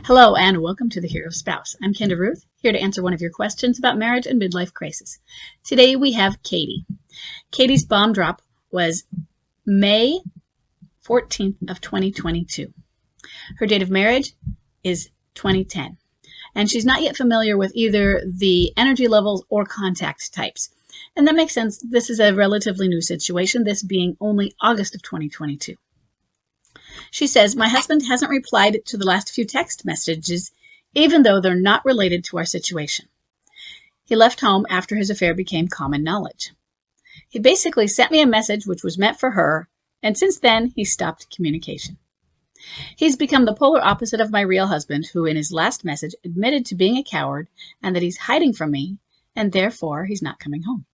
Hello and welcome to the Hero Spouse. I'm Kenda Ruth, here to answer one of your questions about marriage and midlife crisis. Today we have Katie. Katie's bomb drop was May 14th of 2022. Her date of marriage is 2010, and she's not yet familiar with either the energy levels or contact types. And that makes sense. This is a relatively new situation, this being only August of 2022. She says, my husband hasn't replied to the last few text messages, even though they're not related to our situation. He left home after his affair became common knowledge. He basically sent me a message which was meant for her, and since then, he stopped communication. He's become the polar opposite of my real husband, who in his last message admitted to being a coward and that he's hiding from me, and therefore he's not coming home.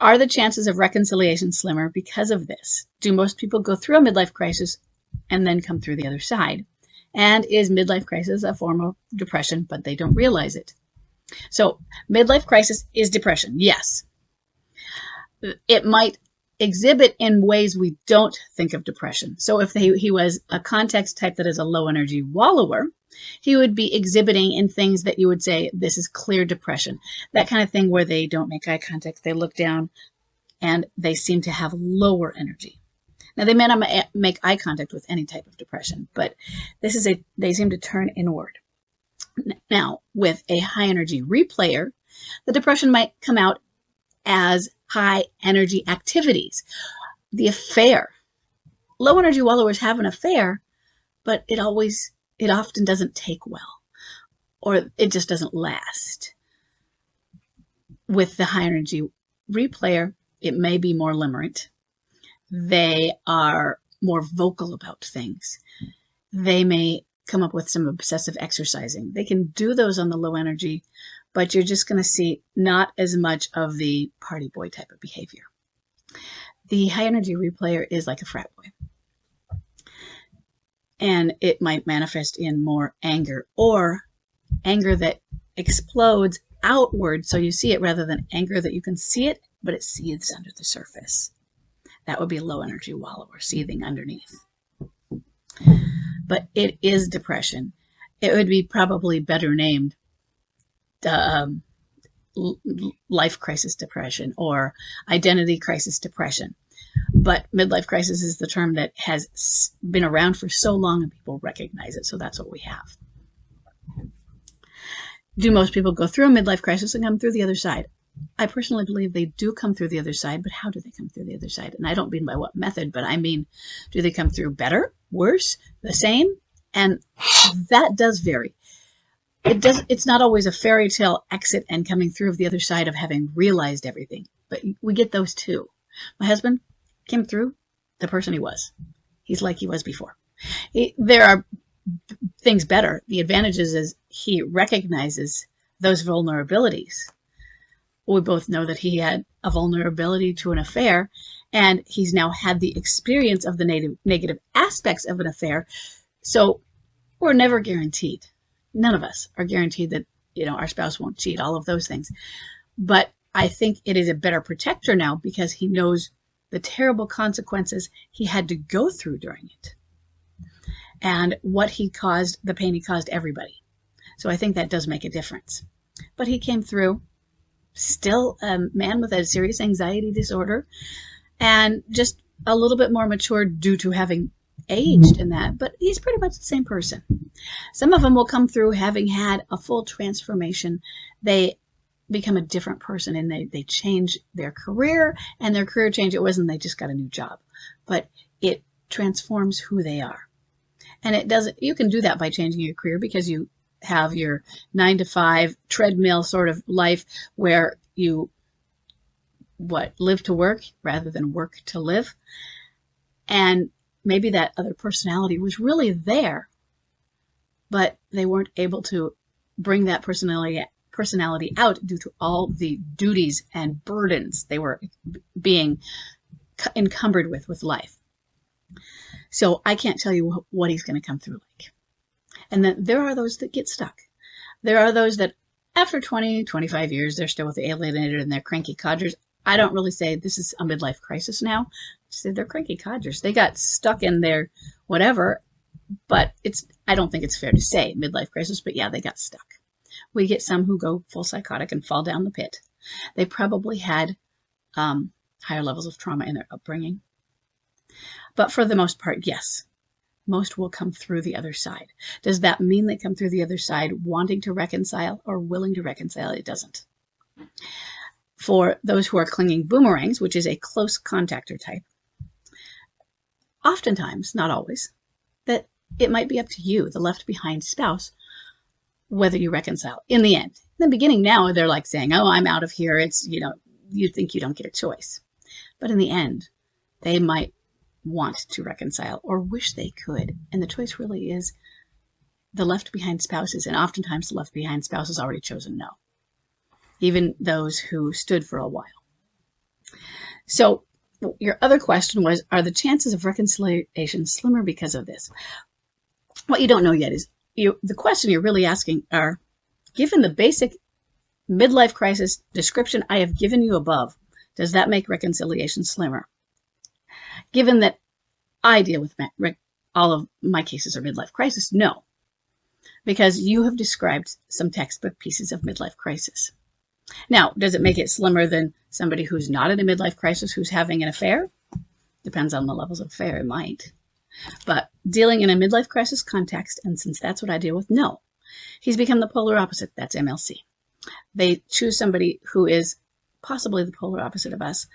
Are the chances of reconciliation slimmer because of this? Do most people go through a midlife crisis and then come through the other side? And is midlife crisis a form of depression, but they don't realize it? So midlife crisis is depression, yes. It might exhibit in ways we don't think of depression. So if he was a context type that is a low energy wallower, he would be exhibiting in things that you would say, this is clear depression. That kind of thing where they don't make eye contact, they look down, and they seem to have lower energy. Now, they may not make eye contact with any type of depression, but they seem to turn inward. Now, with a high energy replayer, the depression might come out as high energy activities. The affair. Low energy wallowers have an affair, but it often doesn't take well, or it just doesn't last. With the high energy replayer, it may be more limerent. They are more vocal about things. They may come up with some obsessive exercising. They can do those on the low energy, but you're just going to see not as much of the party boy type of behavior. The high energy replayer is like a frat boy. And it might manifest in more anger, or anger that explodes outward so you see it, rather than anger that you can see it, but it seethes under the surface. That would be low energy wallower, seething underneath. But it is depression. It would be probably better named life crisis depression or identity crisis depression. But midlife crisis is the term that has been around for so long and people recognize it. So that's what we have. Do most people go through a midlife crisis and come through the other side? I personally believe they do come through the other side, but how do they come through the other side? And I don't mean by what method, but I mean, do they come through better, worse, the same? And that does vary. It's not always a fairy tale exit and coming through of the other side of having realized everything, but we get those too. My husband came through the person he was. He's like he was before. There are things better. The advantages is he recognizes those vulnerabilities. We both know that he had a vulnerability to an affair, and he's now had the experience of the negative aspects of an affair. So we're never guaranteed. None of us are guaranteed that, our spouse won't cheat, all of those things. But I think it is a better protector now because he knows the terrible consequences he had to go through during it and what he caused, the pain he caused everybody. So I think that does make a difference. But he came through, still a man with a serious anxiety disorder and just a little bit more mature due to having aged in that, but he's pretty much the same person. Some of them will come through having had a full transformation. They become a different person and they change their career, and their career change, it wasn't they just got a new job, but it transforms who they are. And it doesn't, you can do that by changing your career because you have your 9-to-5 treadmill sort of life where you live to work rather than work to live. And maybe that other personality was really there, but they weren't able to bring that personality out due to all the duties and burdens they were being encumbered with life. So I can't tell you what he's going to come through like. And then there are those that get stuck. There are those that after 20, 25 years, they're still with the alienated and they're cranky codgers. I don't really say this is a midlife crisis now. I say they're cranky codgers. They got stuck in their whatever, But I don't think it's fair to say midlife crisis, but yeah, they got stuck. We get some who go full psychotic and fall down the pit. They probably had higher levels of trauma in their upbringing. But for the most part, yes, most will come through the other side. Does that mean they come through the other side wanting to reconcile or willing to reconcile? It doesn't. For those who are clinging boomerangs, which is a close contactor type, oftentimes, not always, that it might be up to you, the left behind spouse, whether you reconcile in the end. In the beginning now, they're like saying, oh, I'm out of here. It's, you think you don't get a choice. But in the end, they might want to reconcile or wish they could. And the choice really is the left behind spouses. And oftentimes the left behind spouse has already chosen no, even those who stood for a while. So your other question was, are the chances of reconciliation slimmer because of this? What you don't know yet is the question you're really asking are, given the basic midlife crisis description I have given you above, does that make reconciliation slimmer? Given that I deal with all of my cases are midlife crisis, no, because you have described some textbook pieces of midlife crisis. Now, does it make it slimmer than somebody who's not in a midlife crisis, who's having an affair? Depends on the levels of affair, it might. But dealing in a midlife crisis context, and since that's what I deal with, no. He's become the polar opposite. That's MLC. They choose somebody who is possibly the polar opposite of us,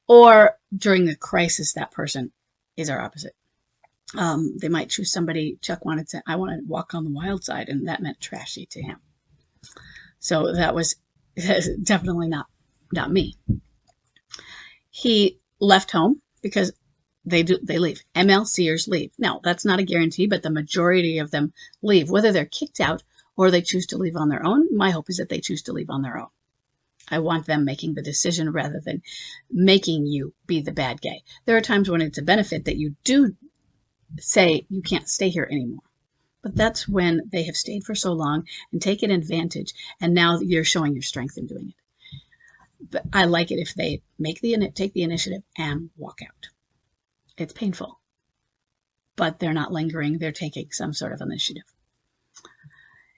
or during the crisis, that person is our opposite. They might choose somebody, Chuck wanted to, I want to walk on the wild side, and that meant trashy to him. So that was definitely not me. He left home because they leave. MLCers leave. Now, that's not a guarantee, but the majority of them leave, whether they're kicked out or they choose to leave on their own. My hope is that they choose to leave on their own. I want them making the decision rather than making you be the bad guy. There are times when it's a benefit that you do say you can't stay here anymore. But that's when they have stayed for so long and taken advantage, and now you're showing your strength in doing it. But I like it if they take the initiative and walk out. It's painful, but they're not lingering. They're taking some sort of initiative.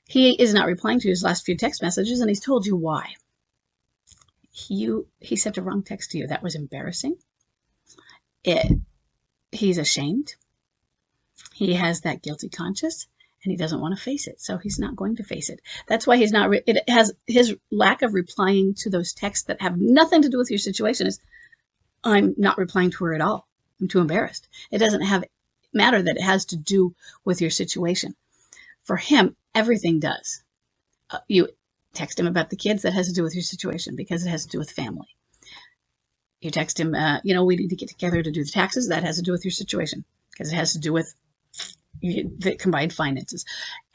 He is not replying to his last few text messages, and he's told you why. He sent a wrong text to you. That was embarrassing. He's ashamed. He has that guilty conscience, and he doesn't want to face it, so he's not going to face it. That's why he's not. It has his lack of replying to those texts that have nothing to do with your situation is, I'm not replying to her at all. I'm too embarrassed. It doesn't matter that it has to do with your situation. For him, everything does. You text him about the kids, that has to do with your situation because it has to do with family. You text him, we need to get together to do the taxes. That has to do with your situation because it has to do with the combined finances.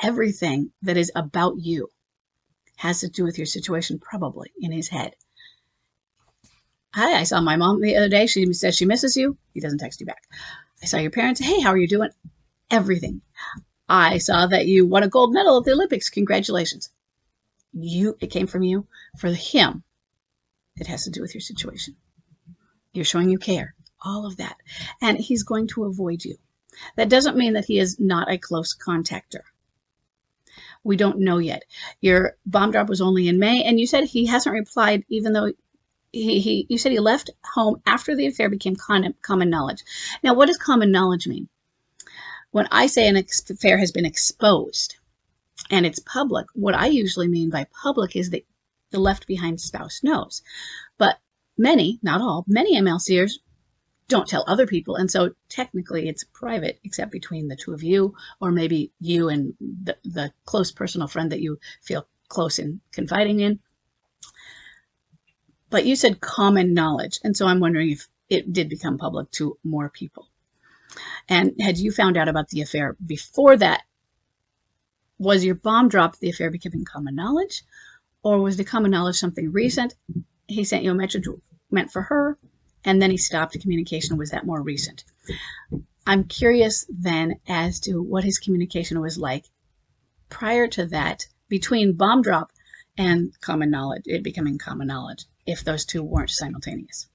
Everything that is about you has to do with your situation, probably in his head. Hi, I saw my mom the other day. She says she misses you. He doesn't text you back. I saw your parents. Hey, how are you doing? Everything. I saw that you won a gold medal at the Olympics. Congratulations. It came from you. For him, it has to do with your situation. You're showing you care. All of that. And he's going to avoid you. That doesn't mean that he is not a close contactor. We don't know yet. Your bomb drop was only in May, and you said he hasn't replied, even though you said he left home after the affair became common knowledge. Now, what does common knowledge mean? When I say an affair has been exposed and it's public, what I usually mean by public is that the left behind spouse knows. But many, not all, many MLCers don't tell other people, and so technically it's private except between the two of you, or maybe you and the close personal friend that you feel close in confiding in. But you said common knowledge, and so I'm wondering if it did become public to more people. And had you found out about the affair before that? Was your bomb drop the affair becoming common knowledge, or was the common knowledge something recent? He sent you a message meant for her, and then he stopped communication. Was that more recent? I'm curious then as to what his communication was like prior to that, between bomb drop and common knowledge, it becoming common knowledge, if those two weren't simultaneous.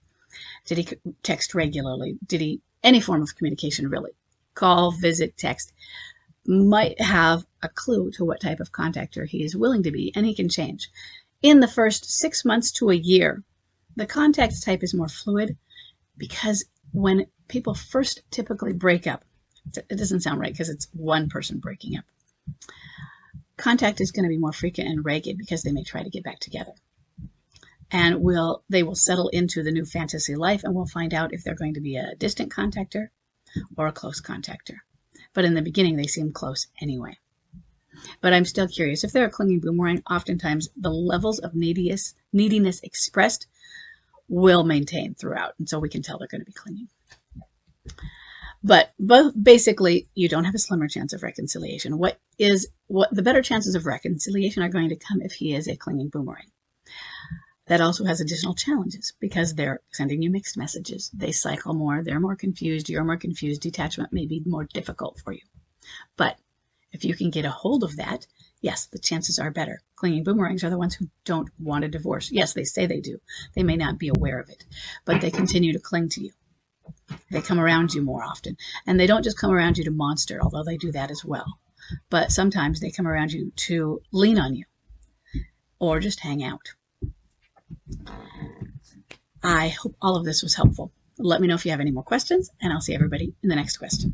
Did he text regularly? Did he, any form of communication really? call, visit, text, might have a clue to what type of contactor he is willing to be, and he can change. In the first 6 months to a year, the contact type is more fluid, because when people first typically break up, it doesn't sound right because it's one person breaking up. Contact is going to be more frequent and ragged because they may try to get back together. And they will settle into the new fantasy life, and we'll find out if they're going to be a distant contactor or a close contactor. But in the beginning, they seem close anyway. But I'm still curious. If they're a clinging boomerang, oftentimes the levels of neediness expressed will maintain throughout, and so we can tell they're going to be clinging. But basically, you don't have a slimmer chance of reconciliation. The better chances of reconciliation are going to come if he is a clinging boomerang. That also has additional challenges because they're sending you mixed messages. They cycle more. They're more confused. You're more confused. Detachment may be more difficult for you. But if you can get a hold of that, yes, the chances are better. Clinging boomerangs are the ones who don't want a divorce. Yes, they say they do. They may not be aware of it, but they continue to cling to you. They come around you more often. And they don't just come around you to monster, although they do that as well. But sometimes they come around you to lean on you or just hang out. I hope all of this was helpful. Let me know if you have any more questions, and I'll see everybody in the next question.